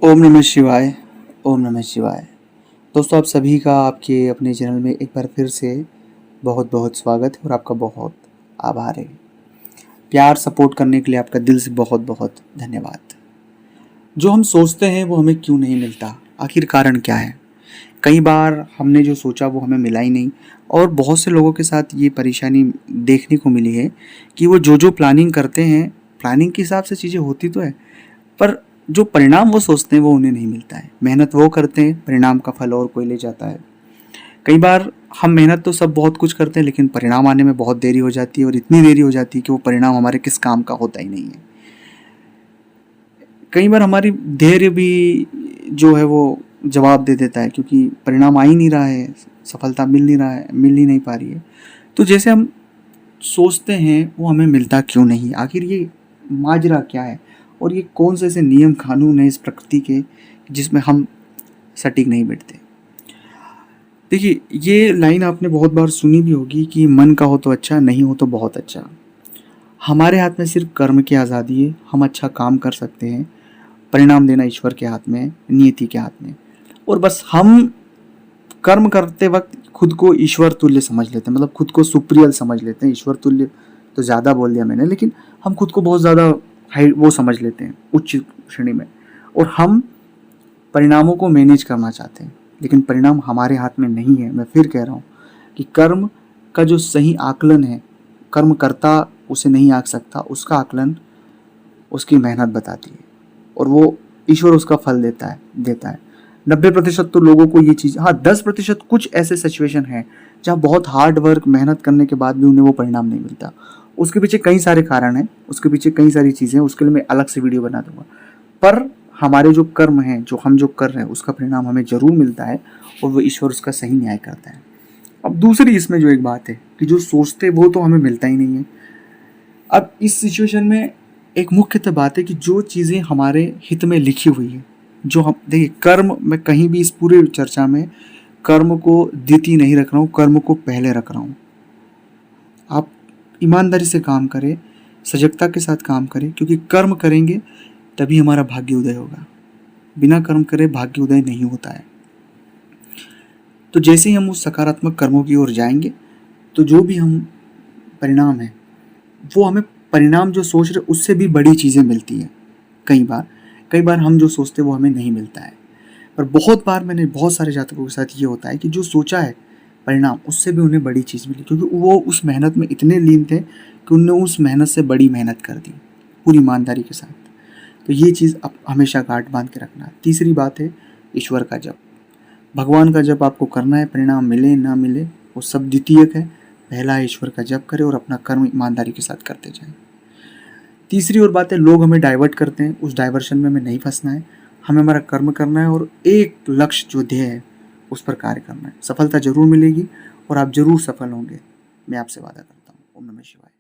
ओम नमः शिवाय। ओम नमः शिवाय। दोस्तों, आप सभी का आपके अपने चैनल में एक बार फिर से बहुत बहुत स्वागत है और आपका बहुत आभार है। प्यार सपोर्ट करने के लिए आपका दिल से बहुत बहुत धन्यवाद। जो हम सोचते हैं वो हमें क्यों नहीं मिलता, आखिर कारण क्या है? कई बार हमने जो सोचा वो हमें मिला ही नहीं, और बहुत से लोगों के साथ ये परेशानी देखने को मिली है कि वो जो प्लानिंग करते हैं, प्लानिंग के हिसाब से चीज़ें होती तो है, पर जो परिणाम वो सोचते हैं वो उन्हें नहीं मिलता है। मेहनत वो करते हैं, परिणाम का फल और कोई ले जाता है। कई बार हम मेहनत तो सब बहुत कुछ करते हैं, लेकिन परिणाम आने में बहुत देरी हो जाती है, और इतनी देरी हो जाती है कि वो परिणाम हमारे किस काम का होता ही नहीं है। कई बार हमारी धैर्य भी जो है वो जवाब दे देता है, क्योंकि परिणाम आ ही नहीं रहा है, सफलता मिल नहीं रहा है, मिल ही नहीं पा रही है। तो जैसे हम सोचते हैं वो हमें मिलता क्यों नहीं, आखिर ये माजरा क्या है, और ये कौन से ऐसे नियम कानून है इस प्रकृति के जिसमें हम सटीक नहीं बैठते। देखिए, ये लाइन आपने बहुत बार सुनी भी होगी कि मन का हो तो अच्छा, नहीं हो तो बहुत अच्छा। हमारे हाथ में सिर्फ कर्म की आज़ादी है। हम अच्छा काम कर सकते हैं, परिणाम देना ईश्वर के हाथ में है, नियति के हाथ में। और बस हम कर्म करते वक्त खुद को ईश्वर तुल्य समझ लेते हैं, मतलब खुद को सुप्रियल समझ लेते हैं। ईश्वर तुल्य तो ज़्यादा बोल दिया मैंने, लेकिन हम खुद को बहुत ज़्यादा हाई वो समझ लेते हैं, उच्च श्रेणी में। और हम परिणामों को मैनेज करना चाहते हैं, लेकिन परिणाम हमारे हाथ में नहीं है। मैं फिर कह रहा हूँ कि कर्म का जो सही आकलन है, कर्म करता उसे नहीं आंक सकता, उसका आकलन उसकी मेहनत बताती है, और वो ईश्वर उसका फल देता है। 90% तो लोगों को ये चीज़, हाँ 10% कुछ ऐसे सिचुएशन हैं जहाँ बहुत हार्ड वर्क मेहनत करने के बाद भी उन्हें वो परिणाम नहीं मिलता। उसके पीछे कई सारे कारण हैं, उसके पीछे कई सारी चीज़ें हैं, उसके लिए मैं अलग से वीडियो बना दूंगा। पर हमारे जो कर्म हैं, जो हम जो कर रहे हैं, उसका परिणाम हमें जरूर मिलता है, और वो ईश्वर उसका सही न्याय करता है। अब दूसरी इसमें जो एक बात है कि जो सोचते वो तो हमें मिलता ही नहीं है। अब इस सिचुएशन में एक मुख्यतः बात है कि जो चीज़ें हमारे हित में लिखी हुई है, जो हम देखिए, कर्म, मैं कहीं भी इस पूरे चर्चा में कर्म को द्वितीय नहीं रख रहा हूँ, कर्म को पहले रख रहा हूँ। आप ईमानदारी से काम करें, सजगता के साथ काम करें, क्योंकि कर्म करेंगे तभी हमारा भाग्य उदय होगा। बिना कर्म करे भाग्य उदय नहीं होता है। तो जैसे ही हम उस सकारात्मक कर्मों की ओर जाएंगे, तो जो भी हम परिणाम है वो हमें, परिणाम जो सोच रहे उससे भी बड़ी चीज़ें मिलती हैं। कई बार हम जो सोचते हैं वो हमें नहीं मिलता है। पर बहुत बार मैंने बहुत सारे जातकों के साथ ये होता है कि जो सोचा है परिणाम, उससे भी उन्हें बड़ी चीज़ मिली, क्योंकि वो उस मेहनत में इतने लीन थे कि उन्होंने उस मेहनत से बड़ी मेहनत कर दी पूरी ईमानदारी के साथ। तो ये चीज़ आप हमेशा गांठ बांध के रखना। तीसरी बात है ईश्वर का जप। भगवान का जप आपको करना है, परिणाम मिले ना मिले वो सब द्वितीयक है। पहला है ईश्वर का जप करें और अपना कर्म ईमानदारी के साथ करते जाएं। तीसरी और बात है, लोग हमें डाइवर्ट करते हैं, उस डाइवर्शन में हमें नहीं फंसना है। हमें हमारा कर्म करना है, और एक लक्ष्य जो ध्येय है उस पर कार्य करना है। सफलता जरूर मिलेगी और आप जरूर सफल होंगे, मैं आपसे वादा करता हूँ। ओम नमः शिवाय।